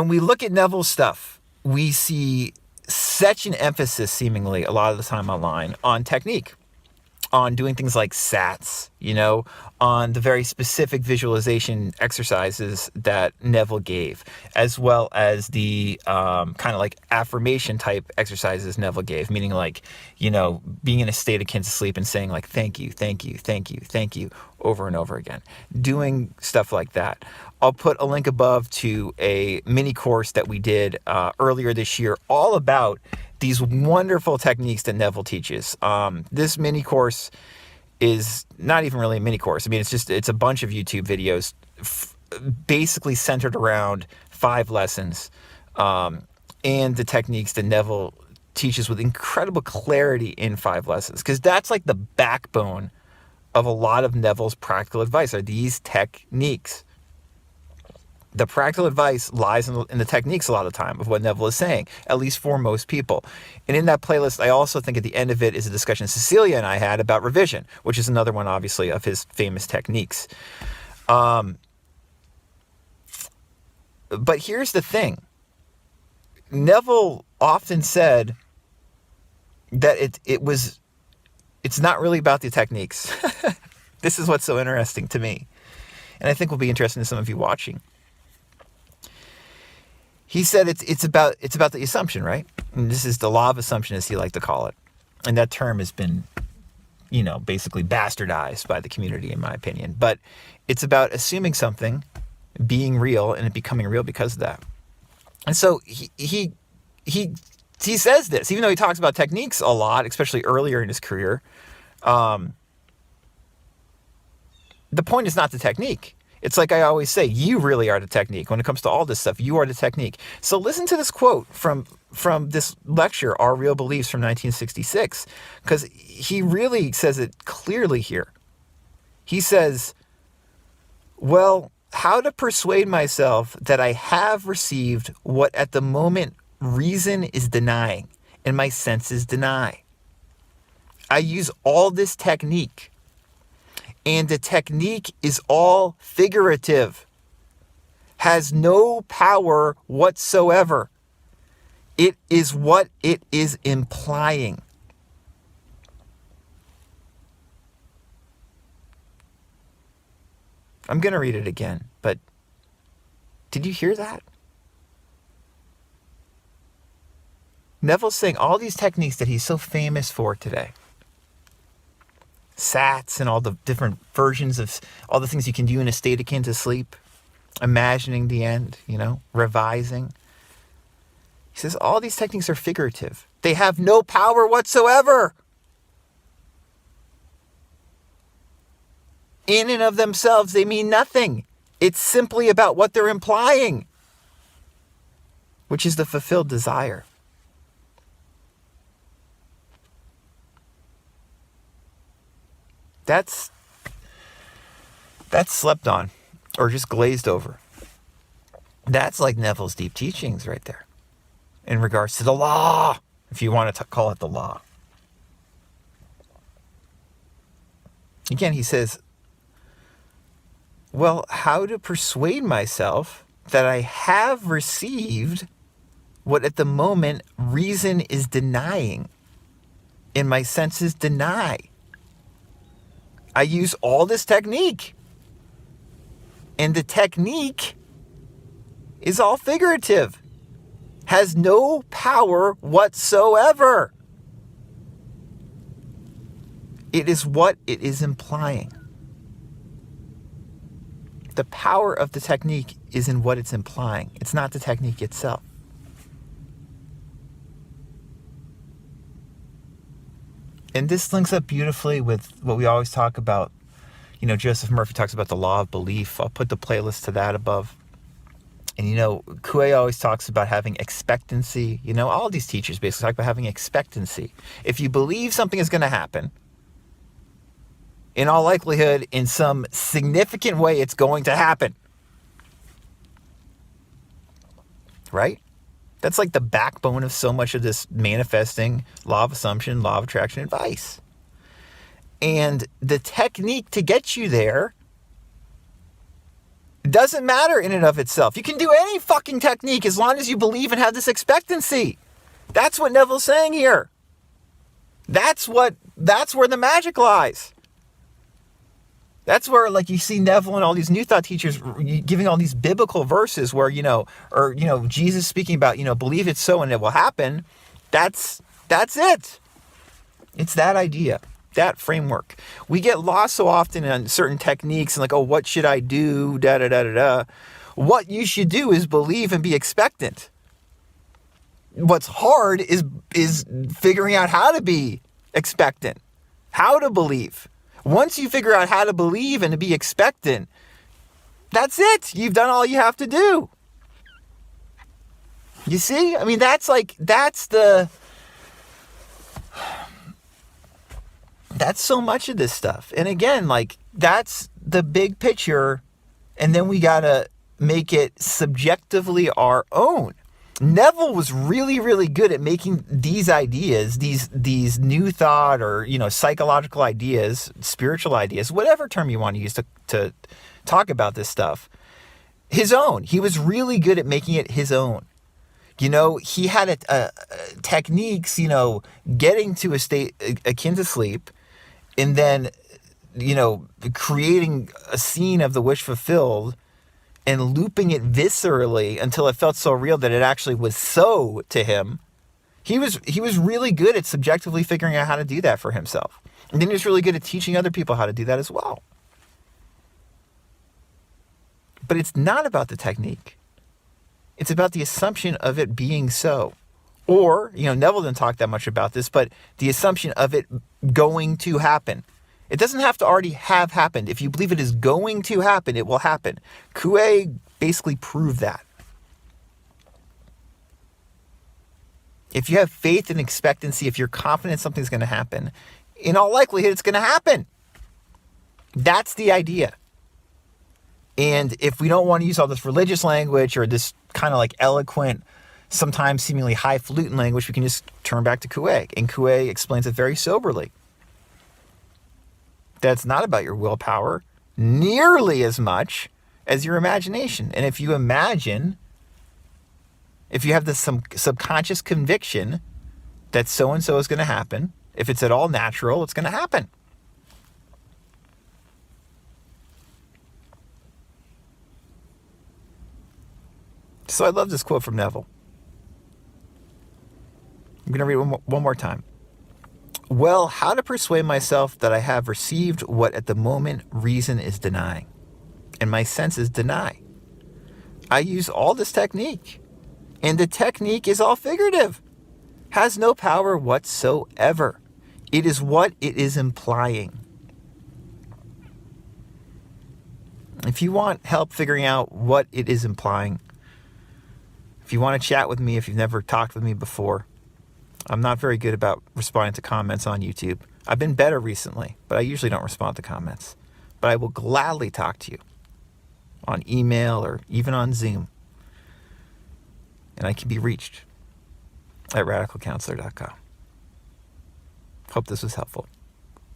When we look at Neville's stuff, we see such an emphasis, seemingly, a lot of the time online, on technique, on doing things like SATs, on the very specific visualization exercises that Neville gave, as well as the kind of like affirmation type exercises Neville gave, meaning like, being in a state akin to sleep and saying like, thank you, thank you, thank you, thank you, over and over again, doing stuff like that. I'll put a link above to a mini course that we did earlier this year, all about these wonderful techniques that Neville teaches. This mini course is not even really a mini course. I mean, it's a bunch of YouTube videos basically centered around 5 lessons and the techniques that Neville teaches with incredible clarity in 5 lessons. Because that's like the backbone of a lot of Neville's practical advice, are these techniques. The practical advice lies in the techniques a lot of the time of what Neville is saying, at least for most people. And in that playlist, I also think at the end of it is a discussion Cecilia and I had about revision, which is another one, obviously, of his famous techniques. But here's the thing. Neville often said that it's not really about the techniques. This is what's so interesting to me, and I think will be interesting to some of you watching. He said it's about the assumption, right? And this is the law of assumption, as he liked to call it. And that term has been, basically bastardized by the community, in my opinion. But it's about assuming something being real and it becoming real because of that. And so he says this, even though he talks about techniques a lot, especially earlier in his career. The point is not the technique. It's like I always say, you really are the technique. When it comes to all this stuff, you are the technique. So listen to this quote from this lecture, Our Real Beliefs, from 1966, because he really says it clearly here. He says, well, how to persuade myself that I have received what at the moment reason is denying and my senses deny. I use all this technique. And the technique is all figurative, has no power whatsoever. It is what it is implying. I'm going to read it again, but did you hear that? Neville's saying all these techniques that he's so famous for today, SATs and all the different versions of all the things you can do in a state akin to sleep, imagining the end, revising. He says all these techniques are figurative. They have no power whatsoever. In and of themselves, they mean nothing. It's simply about what they're implying, which is the fulfilled desire. That's slept on or just glazed over. That's like Neville's deep teachings right there in regards to the law, if you want to call it the law. Again, he says, well, how to persuade myself that I have received what at the moment reason is denying and my senses deny. I use all this technique. And the technique is all figurative. Has no power whatsoever. It is what it is implying. The power of the technique is in what it's implying. It's not the technique itself. And this links up beautifully with what we always talk about. Joseph Murphy talks about the law of belief. I'll put the playlist to that above. And, Coué always talks about having expectancy. All these teachers basically talk about having expectancy. If you believe something is going to happen, in all likelihood, in some significant way, it's going to happen. Right? That's like the backbone of so much of this manifesting, law of assumption, law of attraction advice. And the technique to get you there It doesn't matter in and of itself. You can do any fucking technique as long as you believe and have this expectancy. That's what Neville's saying here. That's where the magic lies. That's where, like, you see Neville and all these New Thought teachers giving all these biblical verses where, Jesus speaking about, believe it so and it will happen. That's it. It's that idea, that framework. We get lost so often in certain techniques and like, oh, what should I do? Da da da da da. What you should do is believe and be expectant. What's hard is figuring out how to be expectant, how to believe. Once you figure out how to believe and to be expectant, that's it. You've done all you have to do. You see? I mean, that's so much of this stuff. And again, like, that's the big picture. And then we got to make it subjectively our own. Neville was really, really good at making these ideas, these New Thought or, psychological ideas, spiritual ideas, whatever term you want to use to talk about this stuff, his own. He was really good at making it his own. He had techniques, getting to a state akin to sleep and then, creating a scene of the wish fulfilled and looping it viscerally until it felt so real that it actually was so to him. He was really good at subjectively figuring out how to do that for himself. And then he was really good at teaching other people how to do that as well. But it's not about the technique. It's about the assumption of it being so. Or, Neville didn't talk that much about this, but the assumption of it going to happen. It doesn't have to already have happened. If you believe it is going to happen, it will happen. Coué basically proved that. If you have faith and expectancy, if you're confident something's going to happen, in all likelihood, it's going to happen. That's the idea. And if we don't want to use all this religious language or this kind of like eloquent, sometimes seemingly highfalutin language, we can just turn back to Coué. And Coué explains it very soberly. That's not about your willpower nearly as much as your imagination. And if you imagine, if you have this some subconscious conviction that so-and-so is going to happen, if it's at all natural, it's going to happen. So I love this quote from Neville. I'm going to read it one more time. Well, how to persuade myself that I have received what at the moment reason is denying, and my senses deny. I use all this technique, and the technique is all figurative, has no power whatsoever. It is what it is implying. If you want help figuring out what it is implying, if you want to chat with me, if you've never talked with me before, I'm not very good about responding to comments on YouTube. I've been better recently, but I usually don't respond to comments. But I will gladly talk to you on email or even on Zoom. And I can be reached at radicalcounselor.com. Hope this was helpful.